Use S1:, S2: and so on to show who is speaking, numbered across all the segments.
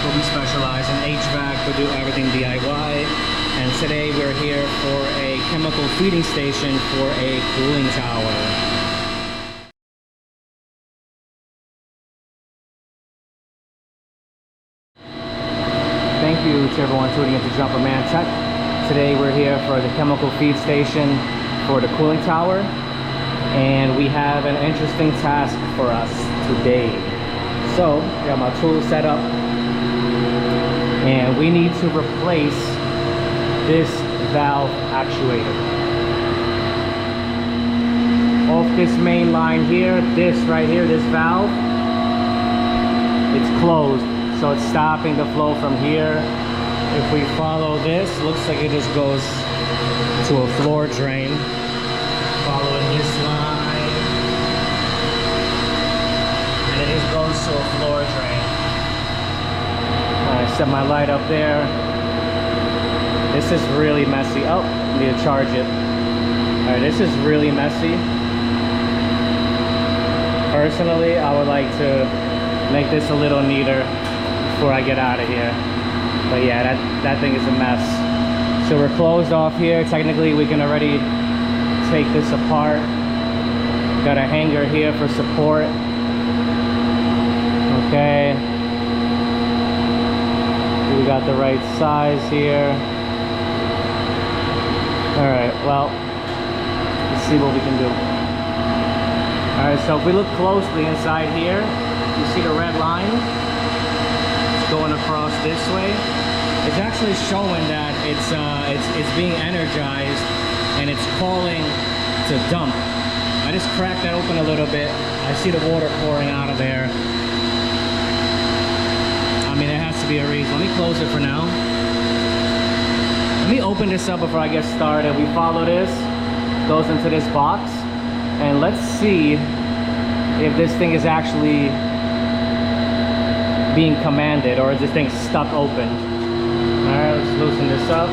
S1: but we specialize in HVAC. We do everything DIY. And today we're here for a chemical feeding station for a cooling tower. Thank you to everyone tuning into Jumper Man Tech. Today we're here for the chemical feed station for the cooling tower, and we have an interesting task for us today. So I got my tools set up, and we need to replace this valve actuator. Off this main line here, this right here, this valve, it's closed. So it's stopping the flow from here. If we follow this, looks like it just goes to a floor drain. Following this line, and it just goes to a floor drain. I set my light up there. This is really messy. Oh, I need to charge it. All right, this is really messy. Personally, I would like to make this a little neater before I get out of here. But yeah, that thing is a mess. So we're closed off here. Technically, we can already take this apart. Got a hanger here for support. Okay. We got the right size here. All right, well, let's see what we can do. All right, so if we look closely inside here, you see the red line? Going across this way. It's actually showing that it's being energized and it's calling to dump. I just cracked that open a little bit. I see the water pouring out of there. I mean, there has to be a reason. Let me close it for now. Let me open this up before I get started. We follow this, goes into this box, and let's see if this thing is actually being commanded, or is this thing stuck open? All right, let's loosen this up.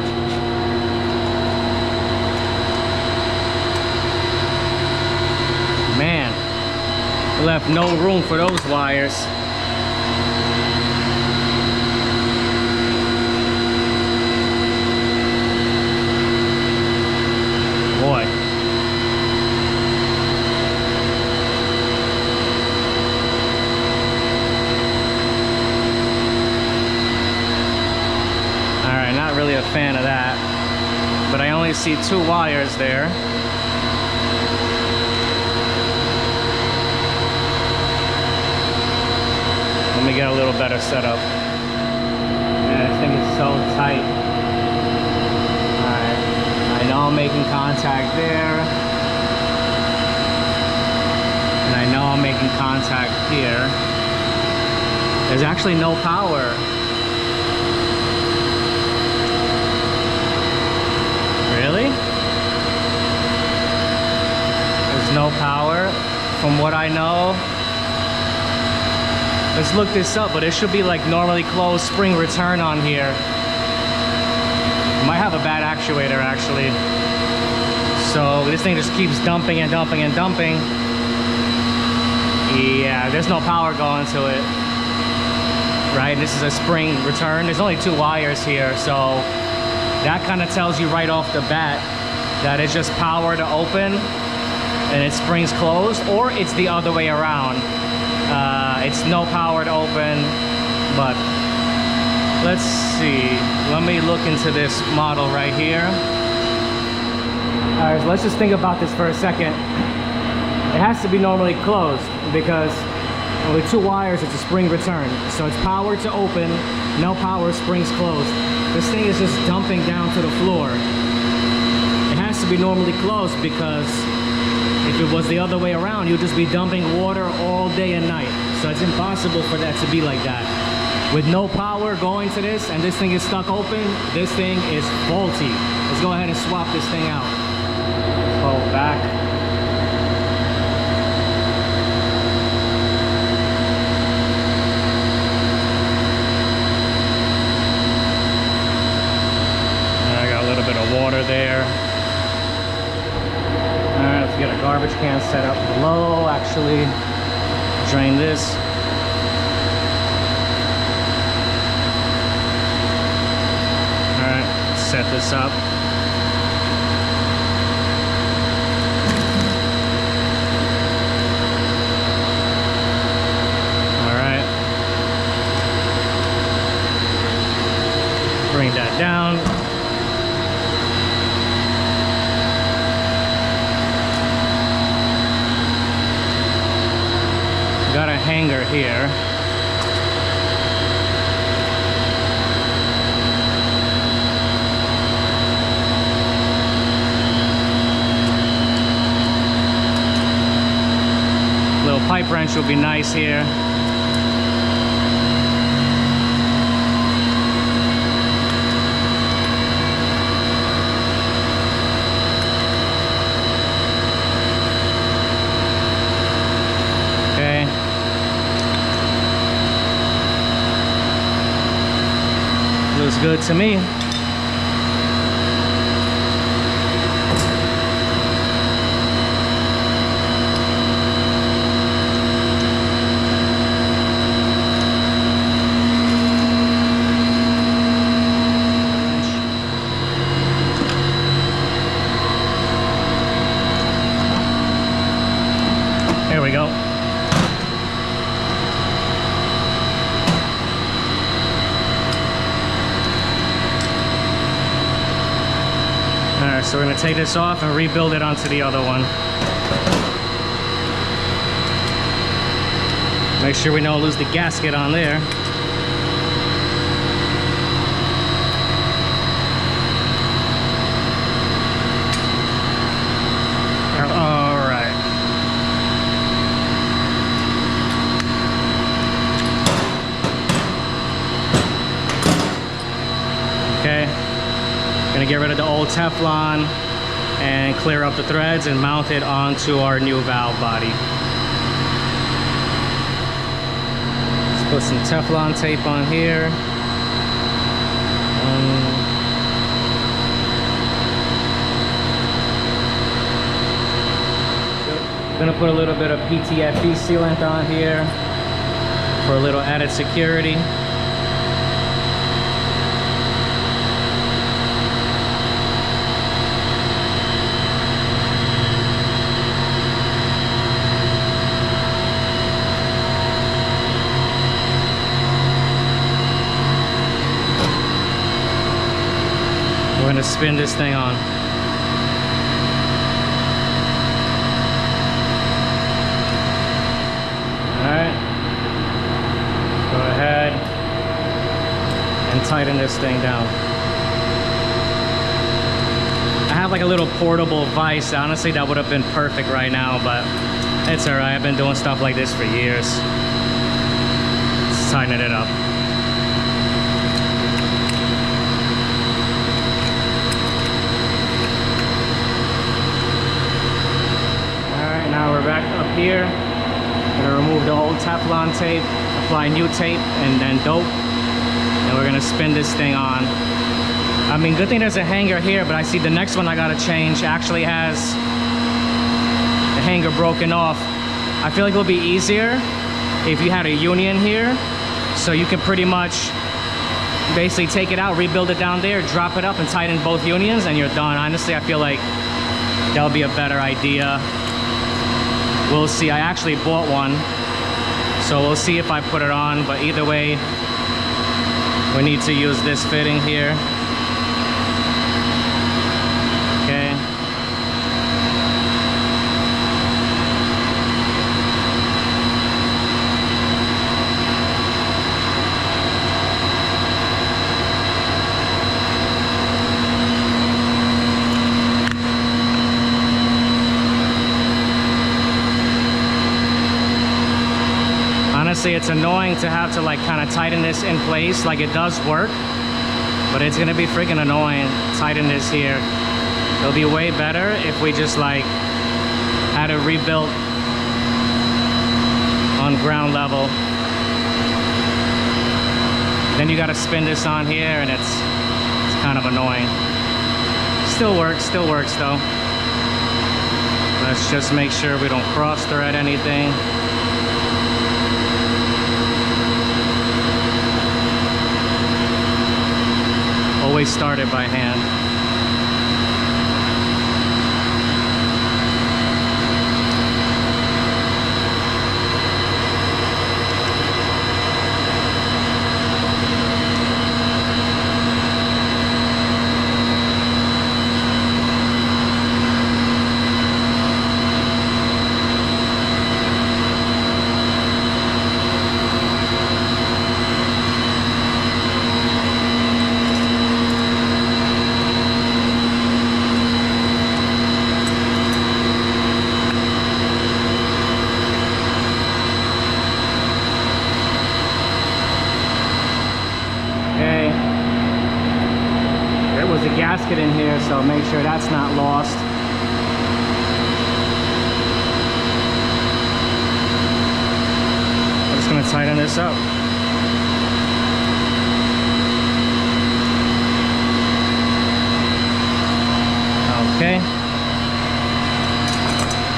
S1: Man, left no room for those wires. Boy. Not really a fan of that, but I only see 2 wires there. Let me get a little better setup. Yeah, this thing is so tight. Alright, I know I'm making contact there, and I know I'm making contact here. There's actually no power. Really? There's no power from what I know. Let's look this up, but it should be like normally closed spring return on here. Might have a bad actuator actually. So this thing just keeps dumping and dumping and dumping. Yeah, there's no power going to it. Right, this is a spring return. There's only 2 wires here, so that kind of tells you right off the bat that it's just power to open and it springs closed, or it's the other way around. It's no power to open, but let's see. Let me look into this model right here. All right, so let's just think about this for a second. It has to be normally closed because with 2 wires, it's a spring return. So it's power to open, no power, springs closed. This thing is just dumping down to the floor. It has to be normally closed because if it was the other way around, you'd just be dumping water all day and night. So it's impossible for that to be like that. With no power going to this and this thing is stuck open, this thing is faulty. Let's go ahead and swap this thing out. Pull back. I got a little bit of water there. Alright, let's get a garbage can set up below. Actually, drain this. this up. All right. Bring that down. Got a hanger here. Little pipe wrench will be nice here. Okay. Looks good to me. There we go. Alright, so we're going to take this off and rebuild it onto the other one. Make sure we don't lose the gasket on there. Alright. Okay. Gonna get rid of the old Teflon and clear up the threads and mount it onto our new valve body. Let's put some Teflon tape on here. Gonna put a little bit of PTFE sealant on here for a little added security. We're going to spin this thing on. Alright. Go ahead and tighten this thing down. I have like a little portable vise. Honestly, that would have been perfect right now, but it's alright. I've been doing stuff like this for years. Just tightening it up. Now we're back up here. Gonna remove the old Teflon tape, apply new tape, and then dope. And we're gonna spin this thing on. I mean, good thing there's a hanger here, but I see the next one I gotta change actually has the hanger broken off. I feel like it'll be easier if you had a union here, so you can pretty much basically take it out, rebuild it down there, drop it up, and tighten both unions, and you're done. Honestly, I feel like that would be a better idea. We'll see. I actually bought one, so we'll see if I put it on, but either way, we need to use this fitting here. Okay. Honestly, it's annoying to have to like kind of tighten this in place. Like, it does work, but it's gonna be freaking annoying tighten this here. It'll be way better if we just like had it rebuilt on ground level. Then you gotta spin this on here, and it's kind of annoying. Still works though. Let's just make sure we don't cross thread anything. Always start it by hand. gasket in here, so make sure that's not lost. I'm just gonna tighten this up. Okay.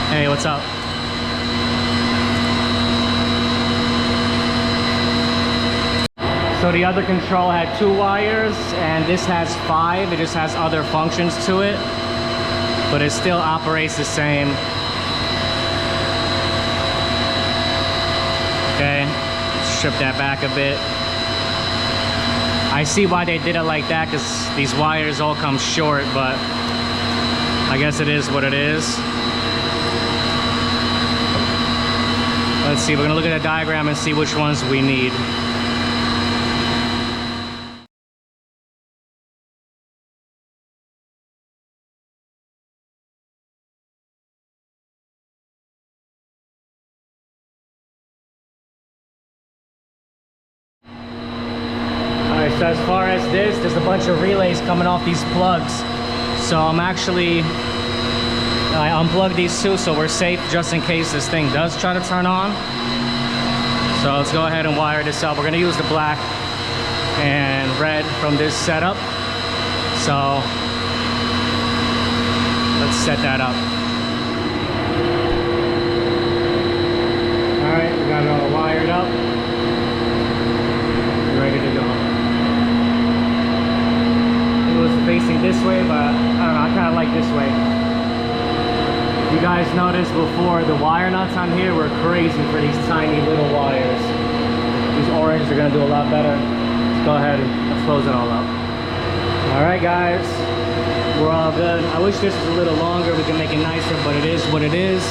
S1: Hey, what's up? So the other control had 2 wires, and this has 5. It just has other functions to it, but it still operates the same. Okay, strip that back a bit. I see why they did it like that, because these wires all come short, but I guess it is what it is. Let's see, we're gonna look at the diagram and see which ones we need. Alright, so as far as this, there's a bunch of relays coming off these plugs. So I unplugged these 2 so we're safe just in case this thing does try to turn on. So let's go ahead and wire this up. We're going to use the black and red from this setup. So let's set that up. Alright, we got it all wired up. Ready to go. It was facing this way, but I don't know, I kind of like this way. You guys noticed before, the wire nuts on here were crazy for these tiny little wires. These orange are gonna do a lot better. Let's go ahead and let's close it all up. All right, guys, we're all good. I wish this was a little longer, we can make it nicer, but it is what it is.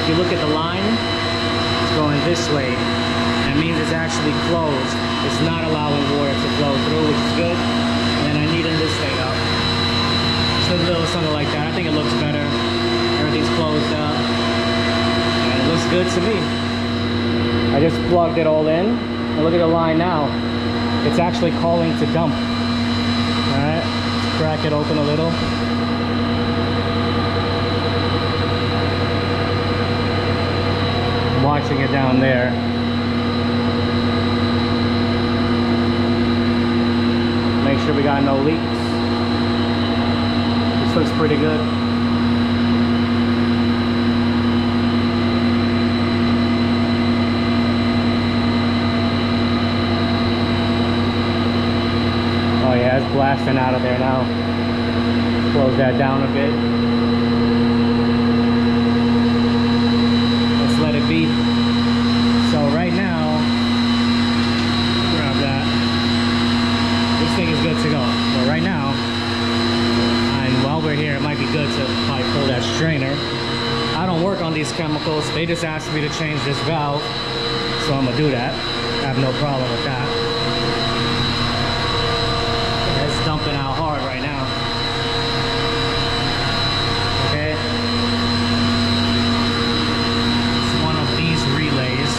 S1: If you look at the line, it's going this way. That means it's actually closed. It's not allowing water to flow through, which is good. And then I neaten this thing up. Just a little something like that. I think it looks better. Everything's closed up, and it looks good to me. I just plugged it all in, and look at the line now. It's actually calling to dump. All right, let's crack it open a little. I'm watching it down there. Make sure we got no leaks. This looks pretty good. Oh yeah, it's blasting out of there now. Close that down a bit. Let's let it be. So right now, grab that. This thing is good to go. But right now, and while we're here, it might be good to probably pull that strainer. I don't work on these chemicals. They just asked me to change this valve, so I'm gonna do that. I have no problem with that. It's dumping out hard right now. Okay. It's one of these relays.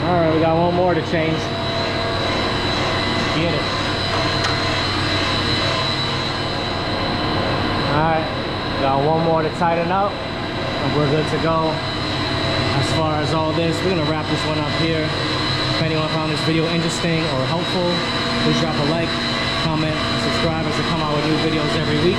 S1: Alright, we got one more to change. Get it. Alright, got one more to tighten up, and we're good to go. As far as all this, we're gonna wrap this one up here. If anyone found this video interesting or helpful, please drop a like, comment, subscribe as I come out with new videos every week.